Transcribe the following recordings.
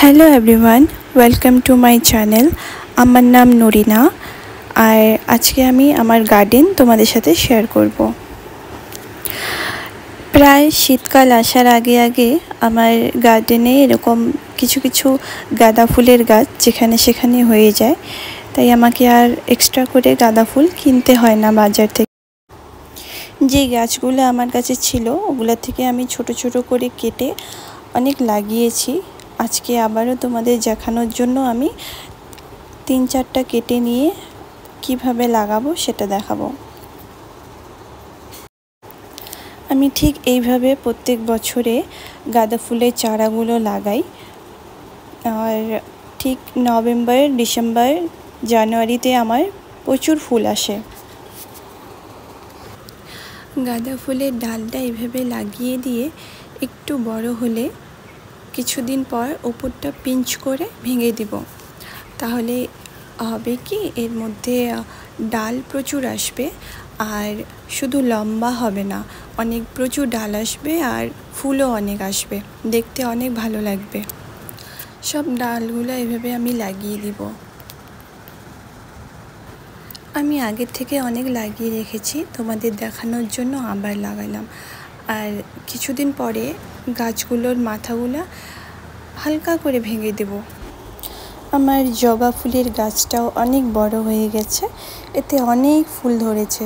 Hello everyone, welcome to my channel. আমার নাম নরিনা, আর আজকে আমি আমার গার্ডেন তোমাদের সাথে শেয়ার করব। প্রায় শীতকাল আসার আগে আগে আমার গার্ডেনে এরকম কিছু কিছু গাঁদা ফুলের গাছ যেখানে সেখানে হয়ে যায়, তাই আমাকে আর এক্সট্রা করে গাঁদা ফুল কিনতে হয় না বাজার থেকে। যে গাছগুলো আমার কাছে ছিল ওগুলো থেকে আমি ছোট ছোট করে কেটে অনেক লাগিয়েছি। আজকে আবারও তোমাদের দেখানোর জন্য আমি 3-4টা কেটে নিয়ে কিভাবে লাগাবো সেটা দেখাবো। আমি ঠিক এইভাবে প্রত্যেক বছরে গাঁদা ফুলের চারাগুলো লাগাই, আর ঠিক নভেম্বর, ডিসেম্বর, জানুয়ারিতে আমার প্রচুর ফুল আসে। গাঁদা ফুলের ডালটা এইভাবে লাগিয়ে দিয়ে একটু বড় হলে কিছুদিন পর ওপরটা পিঞ্চ করে ভেঙে দিব। তাহলে হবে কি, এর মধ্যে ডাল প্রচুর আসবে, আর শুধু লম্বা হবে না, অনেক প্রচুর ডাল আসবে আর ফুলও অনেক আসবে, দেখতে অনেক ভালো লাগবে। সব ডালগুলো এভাবে আমি লাগিয়ে দিব। আমি আগের থেকে অনেক লাগিয়ে রেখেছি, তোমাদের দেখানোর জন্য আবার লাগালাম। আর কিছুদিন পরে গাছগুলোর মাথাগুলো হালকা করে ভেঙে দেব। আমার জবা ফুলের গাছটাও অনেক বড় হয়ে গেছে, এতে অনেক ফুল ধরেছে।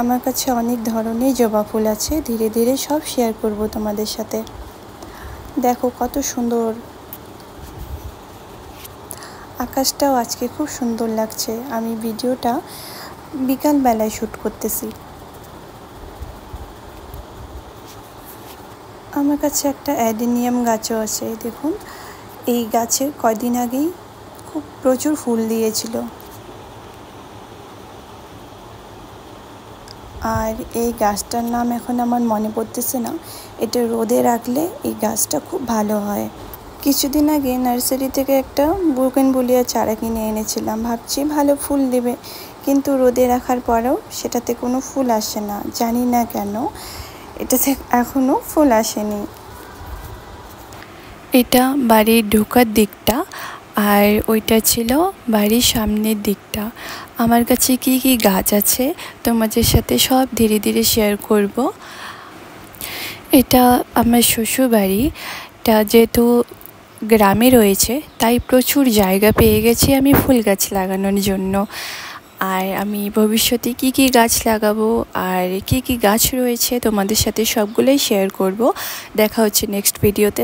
আমার কাছে অনেক ধরনের জবা ফুল আছে, ধীরে ধীরে সব শেয়ার করব তোমাদের সাথে। দেখো কত সুন্দর, আকাশটাও আজকে খুব সুন্দর লাগছে। আমি ভিডিওটা বিকালবেলায় শ্যুট করতেছি। আমার কাছে একটা অ্যাডেনিয়াম গাছও আছে, দেখুন এই গাছে কয়দিন আগেই খুব প্রচুর ফুল দিয়েছিল। আর এই গাছটার নাম এখন আমার মনে পড়তেছে না, এটা রোদে রাখলে এই গাছটা খুব ভালো হয়। কিছুদিন আগে নার্সারি থেকে একটা বুগেনভিলিয়া চারা কিনে এনেছিলাম, ভাবছি ভালো ফুল দেবে, কিন্তু রোদে রাখার পরেও সেটাতে কোনো ফুল আসে না, জানি না কেন, এটাতে এখনও ফুল আসেনি। এটা বাড়ির ঢোকার দিকটা, আর ওইটা ছিল বাড়ির সামনের দিকটা। আমার কাছে কি কি গাছ আছে তোমাদের সাথে সব ধীরে ধীরে শেয়ার করব। এটা আমার শ্বশুর বাড়ি, এটা যেহেতু গ্রামে রয়েছে তাই প্রচুর জায়গা পেয়ে গেছি আমি ফুল গাছ লাগানোর জন্য। আর আমি ভবিষ্যতে কি কি গাছ লাগাবো আর কি কি গাছ রয়েছে তোমাদের সাথে সবগুলোই শেয়ার করব। দেখা হচ্ছে নেক্সট ভিডিওতে।